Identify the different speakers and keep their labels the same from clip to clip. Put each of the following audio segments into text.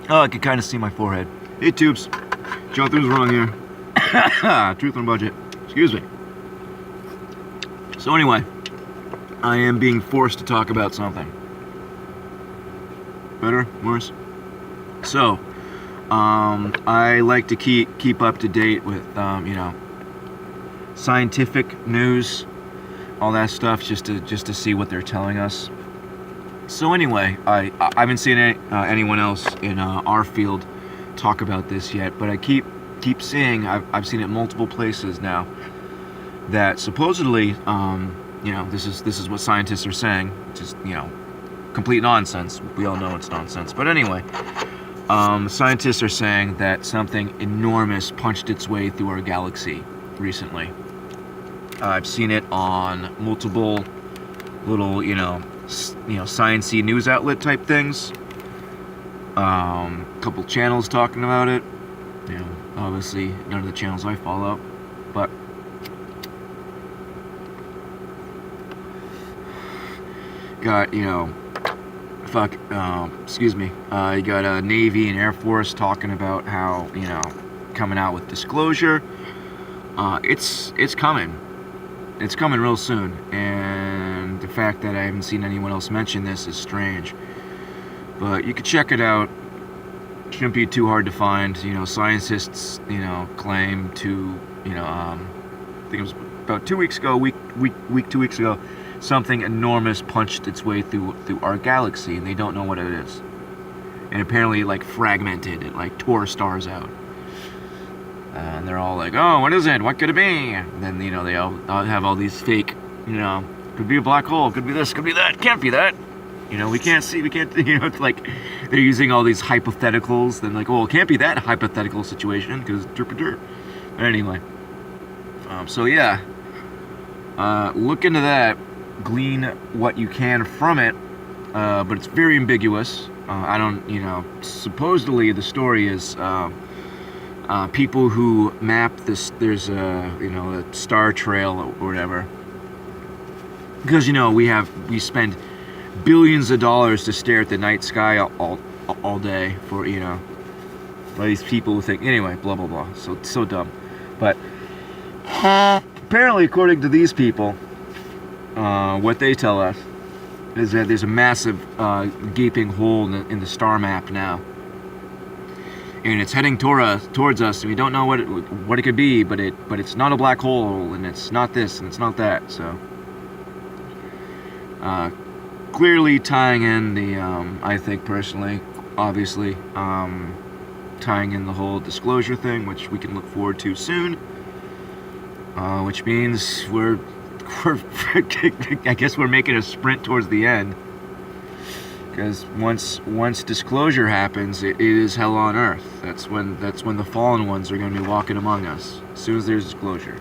Speaker 1: Oh, I can kind of see my forehead. Hey, tubes. Jonathan's wrong here. Truth on budget. Excuse me. So anyway, I am being forced to talk about something. Better? Worse? So, I like to keep up to date with, scientific news, all that stuff, just to see what they're telling us. So anyway, I haven't seen anyone else in our field talk about this yet, but I keep seeing, I've seen it multiple places now, that supposedly, this is what scientists are saying, just complete nonsense. We all know it's nonsense, but anyway, scientists are saying that something enormous punched its way through our galaxy recently. I've seen it on multiple little, science-y news outlet type things. Couple channels talking about it. Obviously none of the channels I follow, but got, excuse me, you got Navy and Air Force talking about how, coming out with disclosure. It's coming. It's coming real soon, and the fact that I haven't seen anyone else mention this is strange. But you could check it out. Shouldn't be too hard to find. Scientists, claim to, I think it was about 2 weeks ago, 2 weeks ago, something enormous punched its way through our galaxy, and they don't know what it is. And apparently, fragmented it, tore stars out. And they're all like, "Oh, what is it? What could it be?" And then, they all have all these fake, could be a black hole, could be this, could be that, can't be that. We can't see, it's like they're using all these hypotheticals. Then it can't be that hypothetical situation because derp. But anyway, so yeah, look into that, glean what you can from it, but it's very ambiguous. I don't, supposedly the story is, people who map this, there's a star trail or whatever, because we spend billions of dollars to stare at the night sky all day for by these people who think, anyway, blah blah blah, so dumb. But apparently, according to these people, what they tell us is that there's a massive gaping hole in the star map now. And it's heading towards us, and we don't know what it could be, but it's not a black hole, and it's not this, and it's not that. So, clearly tying in the, I think personally, obviously, tying in the whole disclosure thing, which we can look forward to soon. Which means I guess we're making a sprint towards the end. Because once disclosure happens, it is hell on earth. That's when the fallen ones are going to be walking among us. As soon as there's disclosure.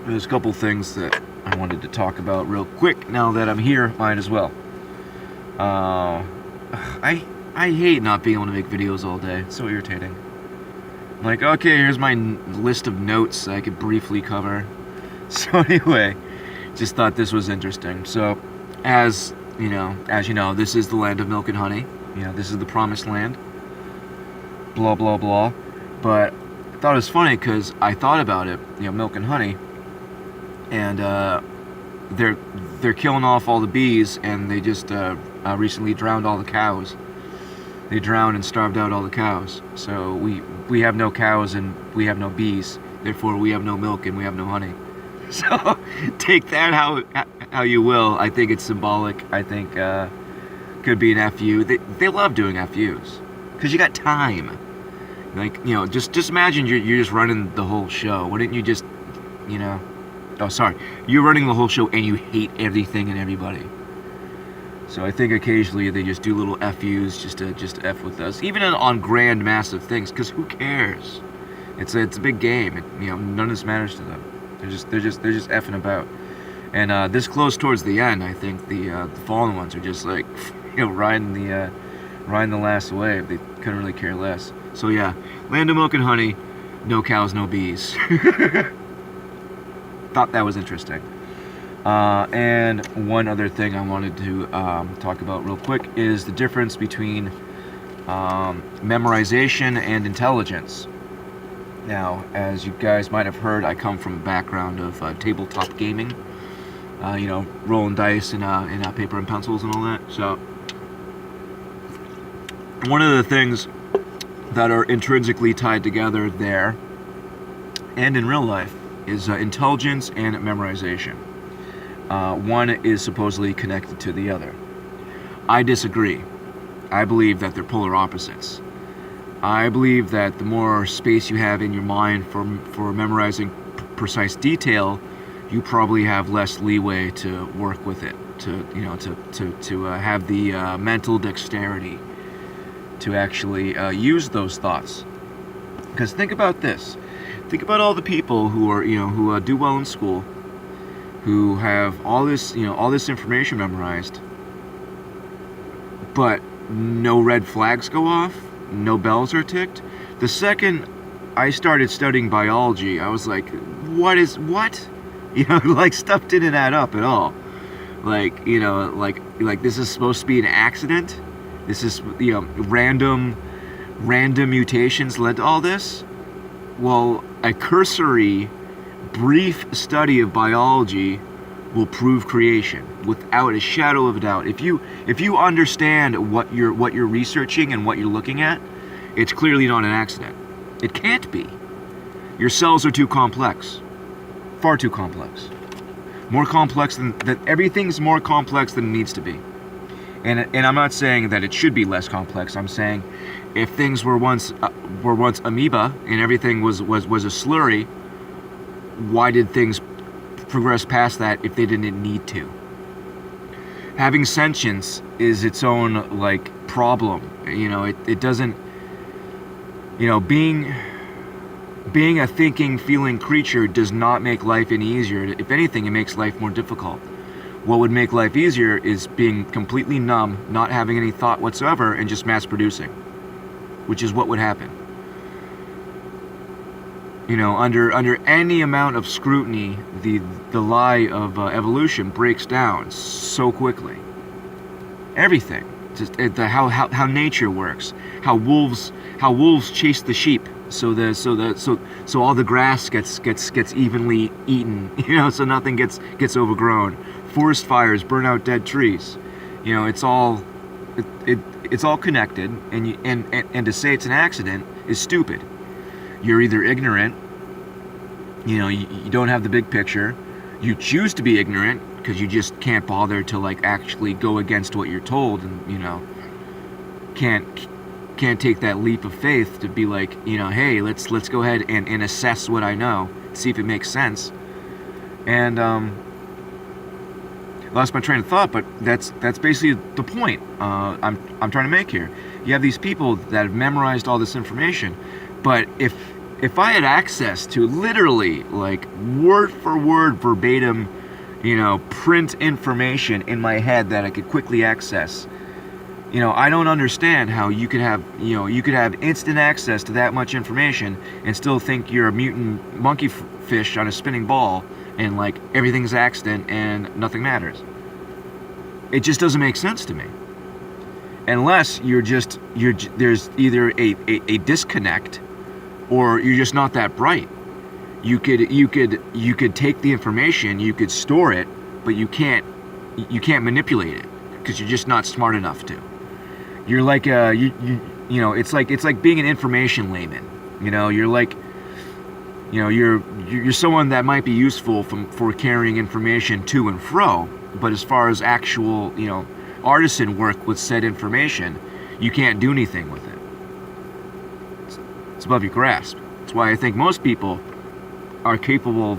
Speaker 1: There's a couple things that I wanted to talk about real quick. Now that I'm here, might as well. I hate not being able to make videos all day. It's so irritating. Okay, here's my list of notes I could briefly cover. So anyway, just thought this was interesting. So, as you know, this is the land of milk and honey. This is the promised land. Blah, blah, blah. But I thought it was funny because I thought about it, milk and honey. And they're killing off all the bees, and they just recently drowned all the cows. They drowned and starved out all the cows. So we have no cows and we have no bees. Therefore, we have no milk and we have no honey. So take that how you will. I think it's symbolic. I think could be an FU. They love doing FUs because you got time. Just imagine you're just running the whole show. Wouldn't you just, Oh, sorry. You're running the whole show and you hate everything and everybody. So I think occasionally they just do little FUs just to F with us, even on grand, massive things. Because who cares? It's a big game. None of this matters to them. They're just effing about. And this close towards the end, I think the fallen ones are just riding the last wave. They couldn't really care less. So yeah, land of milk and honey, no cows, no bees. Thought that was interesting. And one other thing I wanted to talk about real quick is the difference between memorization and intelligence. Now, as you guys might have heard, I come from a background of tabletop gaming, rolling dice and paper and pencils and all that. So, one of the things that are intrinsically tied together there and in real life is intelligence and memorization. One is supposedly connected to the other. I disagree. I believe that they're polar opposites. I believe that the more space you have in your mind for memorizing precise detail, you probably have less leeway to work with it, to have the mental dexterity to actually use those thoughts. Because think about this. Think about all the people who do well in school, who have all this information memorized, but no red flags go off, no bells are ticked. The second I started studying biology, I was like, what? Stuff didn't add up at all. Like this is supposed to be an accident. This is, random mutations led to all this. Well, a cursory, brief study of biology will prove creation without a shadow of a doubt. If you understand what you're researching and what you're looking at, it's clearly not an accident. It can't be. Your cells are too complex, far too complex, more complex than everything's more complex than it needs to be. And I'm not saying that it should be less complex. I'm saying if things were once amoeba and everything was a slurry, why did things progress past that if they didn't need to? Having sentience is its own problem. It doesn't. Being a thinking, feeling creature does not make life any easier. If anything, it makes life more difficult. What would make life easier is being completely numb, not having any thought whatsoever, and just mass producing, which is what would happen. Under any amount of scrutiny, the lie of evolution breaks down so quickly. Everything, just how nature works, how wolves chase the sheep, so all the grass gets evenly eaten, so nothing gets overgrown. Forest fires burn out dead trees. It's all connected, and to say it's an accident is stupid. You're either ignorant, you don't have the big picture. You choose to be ignorant because you just can't bother to actually go against what you're told, and can't take that leap of faith to be hey, let's go ahead and assess what I know, see if it makes sense. And lost my train of thought, but that's basically the point I'm trying to make here. You have these people that have memorized all this information, but if I had access to literally word for word verbatim, print information in my head that I could quickly access, I don't understand how you could have instant access to that much information and still think you're a mutant monkey fish on a spinning ball, and everything's accident and nothing matters. It just doesn't make sense to me. Unless there's either a disconnect, or you're just not that bright. You could take the information, you could store it, but you can't manipulate it because you're just not smart enough to. You're it's like being an information layman. You're someone that might be useful for carrying information to and fro, but as far as actual, artisan work with said information, you can't do anything with it. It's above your grasp. That's why I think most people are capable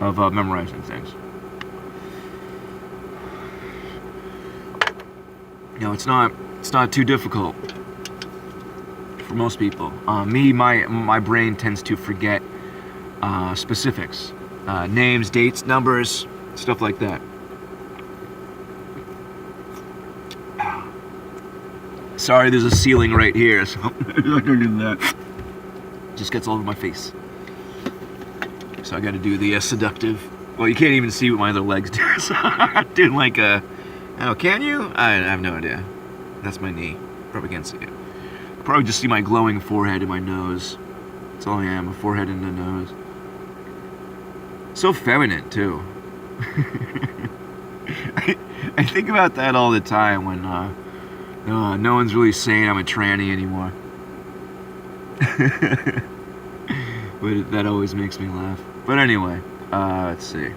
Speaker 1: of memorizing things. It's not too difficult for most people. My brain tends to forget specifics, names, dates, numbers, stuff like that. Sorry, there's a ceiling right here, so I'm not gonna do that. Just gets all over my face. So I gotta do the seductive Well, you can't even see what my other legs do. So I'm doing like a... Oh, can you? I have no idea. That's my knee. Probably can't see it. Probably just see my glowing forehead and my nose. That's all I am, a forehead and a nose. So feminine, too. I think about that all the time when no one's really saying I'm a tranny anymore. But that always makes me laugh. But anyway, let's see.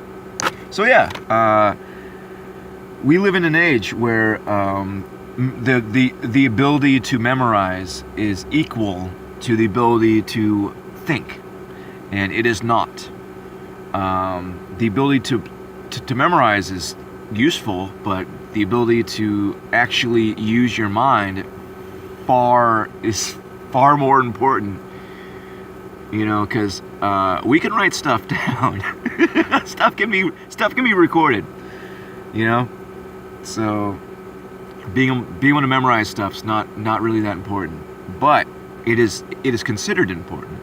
Speaker 1: So yeah, we live in an age where the ability to memorize is equal to the ability to think, and it is not. The ability to memorize is useful, but the ability to actually use your mind is far more important. You know, because we can write stuff down. stuff can be recorded. You know, so being able to memorize stuff's not really that important, but it is considered important.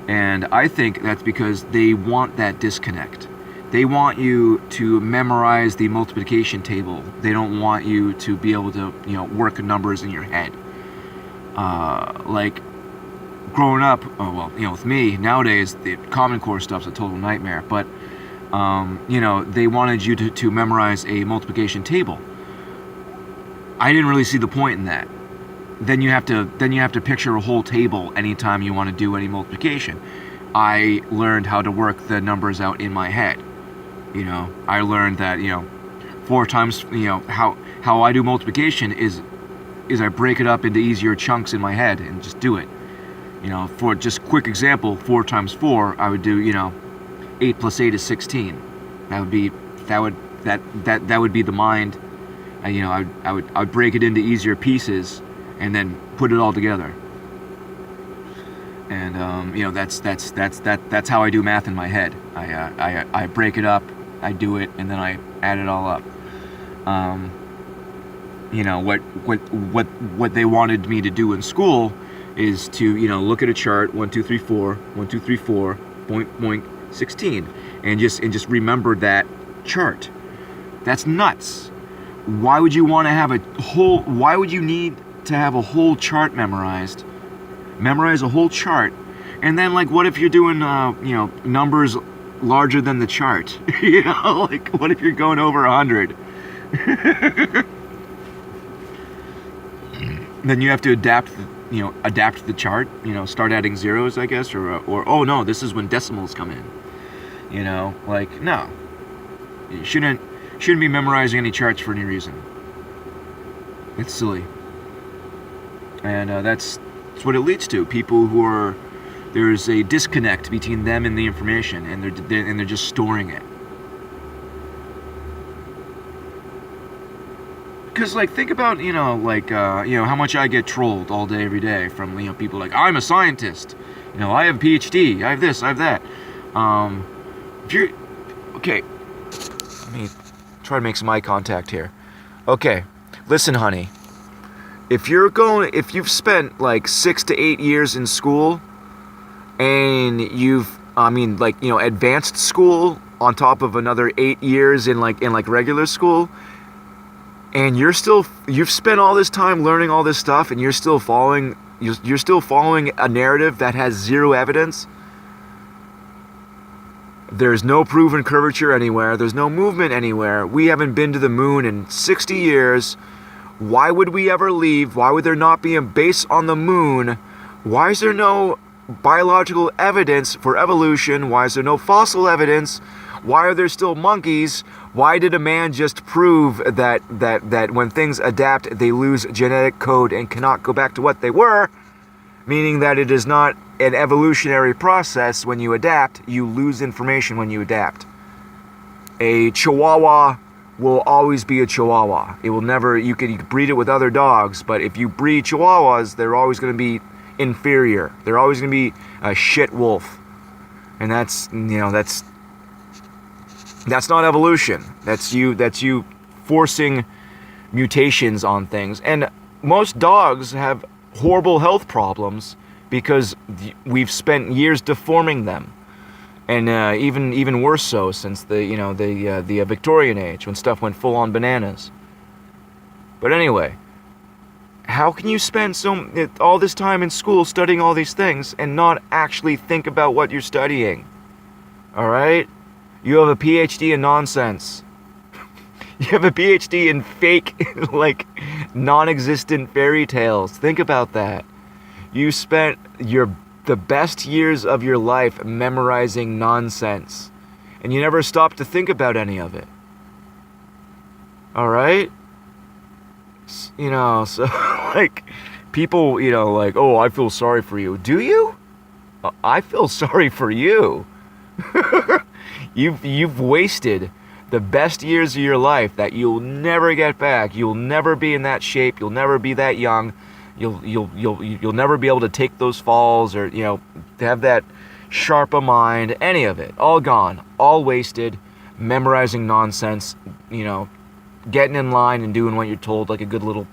Speaker 1: And I think that's because they want that disconnect. They want you to memorize the multiplication table. They don't want you to be able to, work numbers in your head. Like growing up, with me nowadays, the Common Core stuff's a total nightmare. But they wanted you to memorize a multiplication table. I didn't really see the point in that. Then you have to picture a whole table anytime you want to do any multiplication. I learned how to work the numbers out in my head. I learned that 4 times. How I do multiplication is I break it up into easier chunks in my head and just do it. For just quick example, 4 times 4, I would do 8 plus 8 is 16. That would be the mind. I would break it into easier pieces and then put it all together. And that's how I do math in my head. I break it up, I do it, and then I add it all up. What they wanted me to do in school is to look at a chart, 1 2 3 4, 1 2 3 4, boink boink 16, and just remember that chart. That's nuts. Why would you want to have why would you need to have a whole chart memorized? Memorize a whole chart, and then what if you're doing numbers larger than the chart? What if you're going over 100? Then you have to adapt the chart. Start adding zeros, I guess, or oh no, this is when decimals come in. No, you shouldn't be memorizing any charts for any reason. It's silly, and that's what it leads to. People there's a disconnect between them and the information, and they're just storing it. Because think about how much I get trolled all day every day from people like, I'm a scientist, I have a PhD, I have this, I have that. If you're okay, let me try to make some eye contact here. Okay, listen, honey. If you've spent 6 to 8 years in school, and you've advanced school on top of another 8 years in regular school, and you've spent all this time learning all this stuff, and you're still following a narrative that has zero evidence. There's no proven curvature anywhere. There's no movement anywhere. We haven't been to the moon in 60 years. Why would we ever leave? Why would there not be a base on the moon? Why is there no biological evidence for evolution? Why is there no fossil evidence? Why are there still monkeys? Why did a man just prove that when things adapt, they lose genetic code and cannot go back to what they were? Meaning that it is not an evolutionary process. When you adapt, you lose information when you adapt. A Chihuahua will always be a Chihuahua. It will never, you can breed it with other dogs, but if you breed Chihuahuas, they're always going to be inferior. They're always going to be a shit wolf. And that's not evolution. That's you forcing mutations on things. And most dogs have horrible health problems because we've spent years deforming them. and even worse so since the Victorian age when stuff went full on bananas. But anyway, how can you spend all this time in school studying all these things and not actually think about what you're studying? All right, you have a PhD in nonsense. You have a PhD in fake, like, non-existent fairy tales. Think about that. You spent the best years of your life memorizing nonsense, and you never stopped to think about any of it. All right? So, like, people, like, oh, I feel sorry for you. Do you? I feel sorry for you. You've wasted the best years of your life that you'll never get back. You'll never be in that shape. You'll never be that young. You'll never be able to take those falls or to have that sharp a mind. Any of it, all gone, all wasted. Memorizing nonsense. Getting in line and doing what you're told like a good little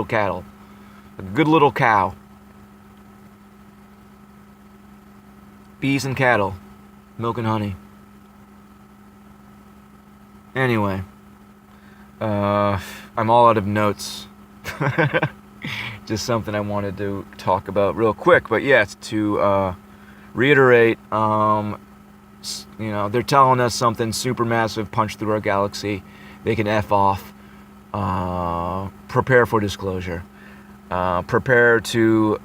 Speaker 1: cattle, a good little cow. Bees and cattle, milk and honey. Anyway, I'm all out of notes. Just something I wanted to talk about real quick. But yes, to reiterate, they're telling us something supermassive punched through our galaxy. They can F off. Prepare for disclosure. Prepare to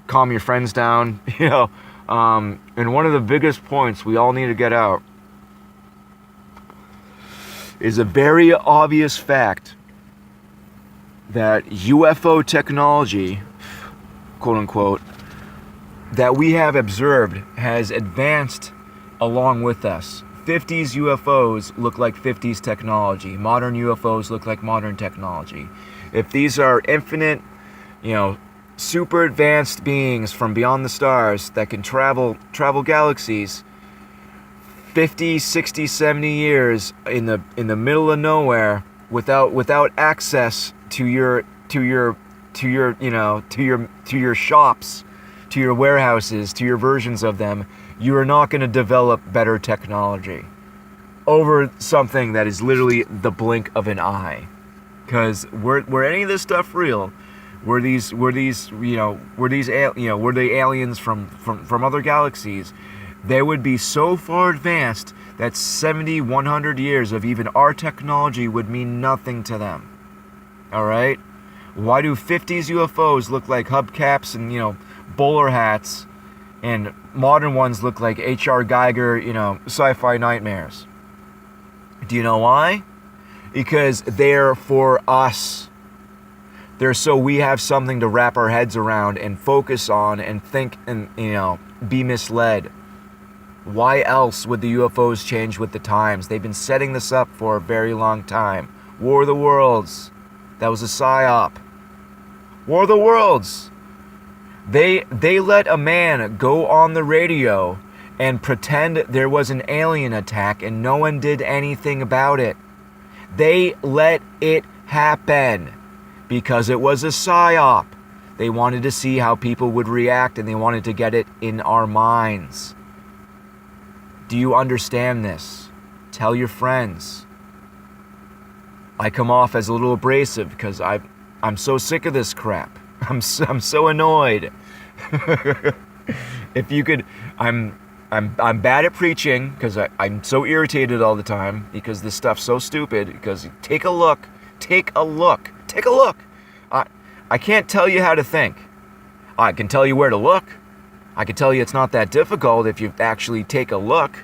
Speaker 1: calm your friends down. And one of the biggest points we all need to get out is a very obvious fact that UFO technology, quote unquote, that we have observed has advanced along with us. 50s UFOs look like 50s technology. Modern UFOs look like modern technology. If these are infinite, super advanced beings from beyond the stars that can travel galaxies 50, 60, 70 years in the middle of nowhere without access to your shops, to your warehouses, to your versions of them, you are not going to develop better technology over something that is literally the blink of an eye. Because were any of this stuff real? Were the aliens from other galaxies? They would be so far advanced that 70, 100 years of even our technology would mean nothing to them. All right? Why do 50s UFOs look like hubcaps and, bowler hats, and modern ones look like H.R. Geiger, sci-fi nightmares? Do you know why? Because they're for us. They're so we have something to wrap our heads around and focus on and think and, be misled. Why else would the UFOs change with the times? They've been setting this up for a very long time. War of the Worlds. That was a psyop. War of the Worlds. They let a man go on the radio and pretend there was an alien attack and no one did anything about it. They let it happen because it was a psyop. They wanted to see how people would react and they wanted to get it in our minds. Do you understand this? Tell your friends. I come off as a little abrasive because I'm so sick of this crap. I'm so annoyed. If you could, I'm bad at preaching because I'm so irritated all the time because this stuff's so stupid. Because take a look. I can't tell you how to think. I can tell you where to look. I can tell you it's not that difficult if you actually take a look.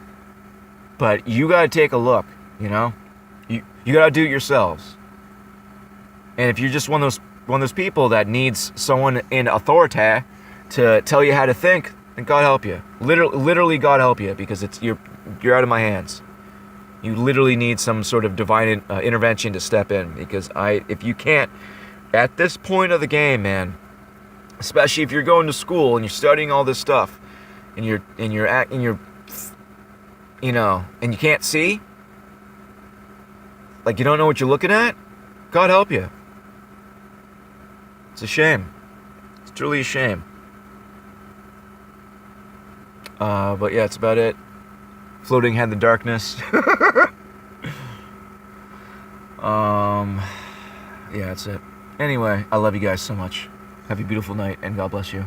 Speaker 1: But you gotta take a look. You gotta do it yourselves. And if you're just one of those people that needs someone in authority to tell you how to think, then God help you. Literally God help you, because you're out of my hands. You literally need some sort of divine intervention to step in, because if you can't, at this point of the game, man, especially if you're going to school and you're studying all this stuff, and you can't see, like you don't know what you're looking at, God help you. It's a shame. It's truly a shame. But yeah, it's about it. Floating Head in the Darkness. Yeah, that's it. Anyway, I love you guys so much. Have a beautiful night, and God bless you.